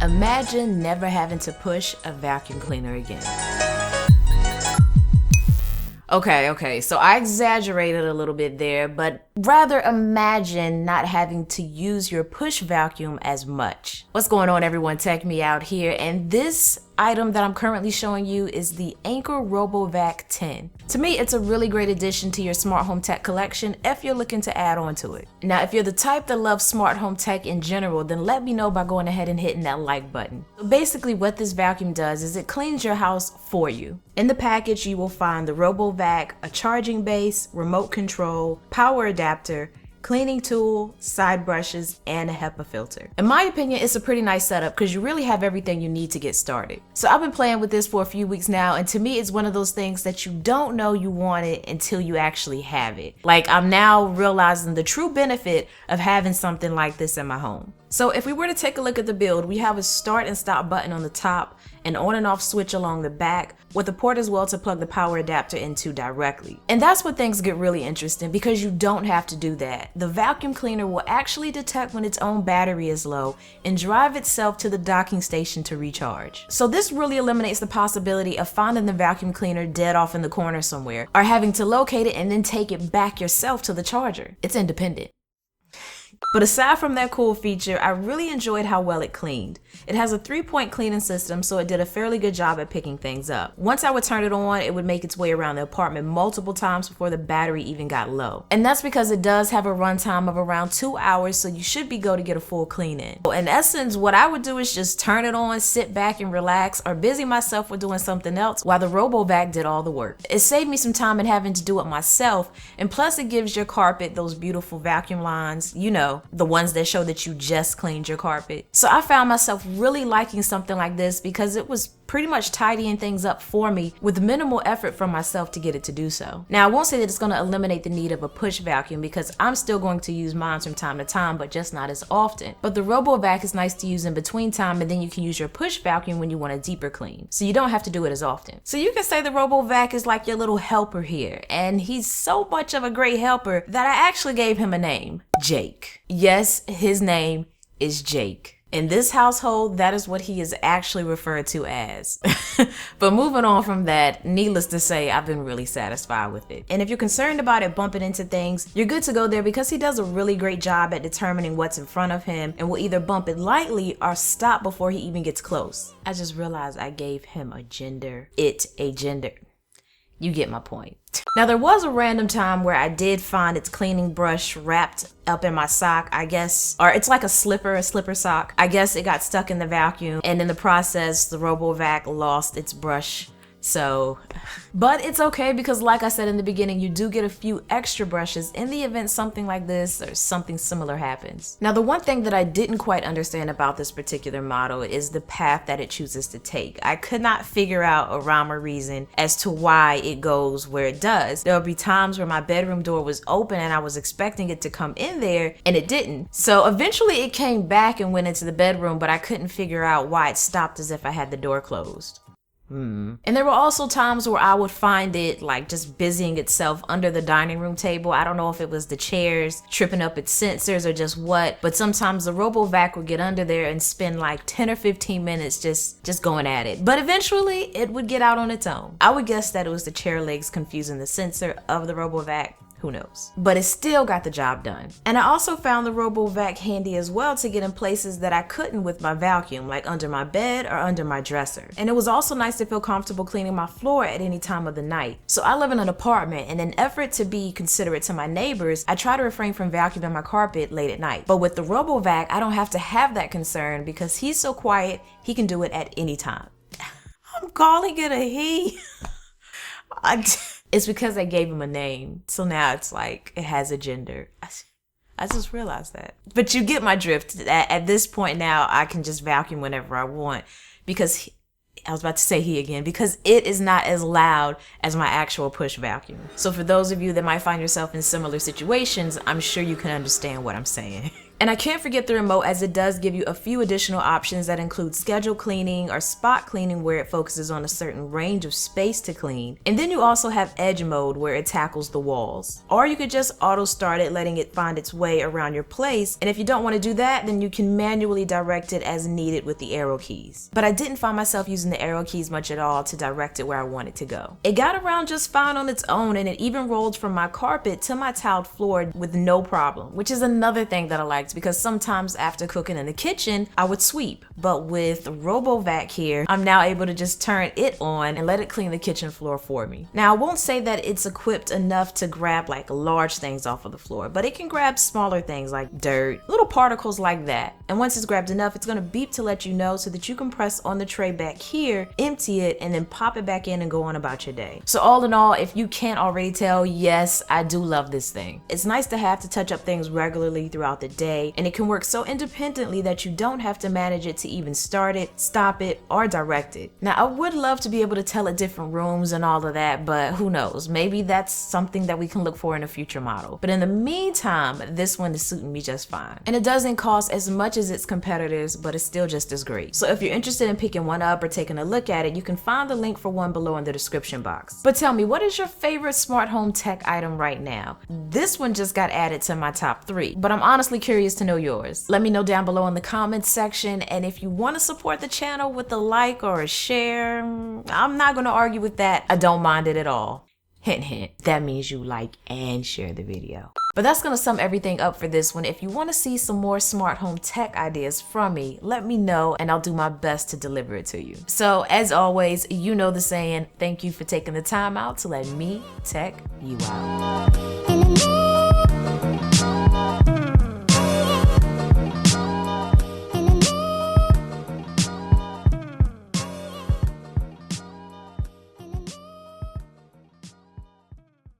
Imagine never having to push a vacuum cleaner again. Okay, so I exaggerated a little bit there, but rather imagine not having to use your push vacuum as much. What's going on, everyone? Tech Me Out here, and this item that I'm currently showing you is the Anker RoboVac 10. To me, it's a really great addition to your smart home tech collection if you're looking to add on to it. Now, if you're the type that loves smart home tech in general, then let me know by going ahead and hitting that like button. So basically, what this vacuum does is it cleans your house for you. In the package, you will find the RoboVac, a charging base, remote control, power adapter, cleaning tool, side brushes, and a HEPA filter. In my opinion, it's a pretty nice setup because you really have everything you need to get started. So I've been playing with this for a few weeks now, and to me, it's one of those things that you don't know you want it until you actually have it. Like, I'm now realizing the true benefit of having something like this in my home. So if we were to take a look at the build, we have a start and stop button on the top, an on and off switch along the back, with a port as well to plug the power adapter into directly. And that's where things get really interesting because you don't have to do that. The vacuum cleaner will actually detect when its own battery is low and drive itself to the docking station to recharge. So this really eliminates the possibility of finding the vacuum cleaner dead off in the corner somewhere or having to locate it and then take it back yourself to the charger. It's independent. But aside from that cool feature, I really enjoyed how well it cleaned. It has a 3-point cleaning system, so it did a fairly good job at picking things up. Once I would turn it on, it would make its way around the apartment multiple times before the battery even got low. And that's because it does have a runtime of around 2 hours, so you should be go to get a full clean in. In essence, what I would do is just turn it on, sit back and relax, or busy myself with doing something else while the RoboVac did all the work. It saved me some time in having to do it myself, and plus it gives your carpet those beautiful vacuum lines, you know, the ones that show that you just cleaned your carpet. So I found myself really liking something like this because it was pretty much tidying things up for me with minimal effort from myself to get it to do so. Now, I won't say that it's going to eliminate the need of a push vacuum because I'm still going to use mine from time to time, but just not as often. But the RoboVac is nice to use in between time, and then you can use your push vacuum when you want a deeper clean. So you don't have to do it as often. So you can say the RoboVac is like your little helper here, and he's so much of a great helper that I actually gave him a name, Jake. Yes, his name is Jake. In this household, that is what he is actually referred to as. But moving on from that, needless to say, I've been really satisfied with it. And if you're concerned about it bumping into things, you're good to go there because he does a really great job at determining what's in front of him and will either bump it lightly or stop before he even gets close. I just realized I gave him a gender. You get my point. Now, there was a random time where I did find its cleaning brush wrapped up in my sock, I guess, or it's like a slipper sock. I guess it got stuck in the vacuum, and in the process, the RoboVac lost its brush. So, but it's okay because like I said in the beginning, you do get a few extra brushes in the event something like this or something similar happens. Now, the one thing that I didn't quite understand about this particular model is the path that it chooses to take. I could not figure out a rhyme or reason as to why it goes where it does. There will be times where my bedroom door was open and I was expecting it to come in there and it didn't. So eventually it came back and went into the bedroom, but I couldn't figure out why it stopped as if I had the door closed. And there were also times where I would find it like just busying itself under the dining room table. I don't know if it was the chairs tripping up its sensors or just what, but sometimes the RoboVac would get under there and spend like 10 or 15 minutes just going at it. But eventually it would get out on its own. I would guess that it was the chair legs confusing the sensor of the RoboVac. Who knows? But it still got the job done. And I also found the RoboVac handy as well to get in places that I couldn't with my vacuum, like under my bed or under my dresser. And it was also nice to feel comfortable cleaning my floor at any time of the night. So I live in an apartment, and in an effort to be considerate to my neighbors, I try to refrain from vacuuming my carpet late at night. But with the RoboVac, I don't have to have that concern because he's so quiet, he can do it at any time. I'm calling it a he. It's because I gave him a name, so now it's like it has a gender. I just realized that. But you get my drift. At this point now, I can just vacuum whenever I want because I was about to say he again, because it is not as loud as my actual push vacuum. So for those of you that might find yourself in similar situations, I'm sure you can understand what I'm saying. And I can't forget the remote, as it does give you a few additional options that include schedule cleaning or spot cleaning, where it focuses on a certain range of space to clean. And then you also have edge mode, where it tackles the walls. Or you could just auto start it, letting it find its way around your place. And if you don't want to do that, then you can manually direct it as needed with the arrow keys. But I didn't find myself using the arrow keys much at all to direct it where I want it to go. It got around just fine on its own, and it even rolled from my carpet to my tiled floor with no problem, which is another thing that I liked, because sometimes after cooking in the kitchen, I would sweep. But with RoboVac here, I'm now able to just turn it on and let it clean the kitchen floor for me. Now, I won't say that it's equipped enough to grab like large things off of the floor, but it can grab smaller things like dirt, little particles like that. And once it's grabbed enough, it's gonna beep to let you know, so that you can press on the tray back here, empty it, and then pop it back in and go on about your day. So all in all, if you can't already tell, yes, I do love this thing. It's nice to have to touch up things regularly throughout the day, and it can work so independently that you don't have to manage it to even start it, stop it, or direct it. Now, I would love to be able to tell it different rooms and all of that, but who knows? Maybe that's something that we can look for in a future model. But in the meantime, this one is suiting me just fine. And it doesn't cost as much as its competitors, but it's still just as great. So if you're interested in picking one up or taking a look at it, you can find the link for one below in the description box. But tell me, what is your favorite smart home tech item right now? This one just got added to my top 3, but I'm honestly curious to know yours. Let me know down below in the comments section, and if you want to support the channel with a like or a share, I'm not going to argue with that. I don't mind it at all. Hint, hint. That means you like and share the video. But that's gonna sum everything up for this one. If you wanna see some more smart home tech ideas from me, let me know and I'll do my best to deliver it to you. So as always, you know the saying, thank you for taking the time out to let me tech you out.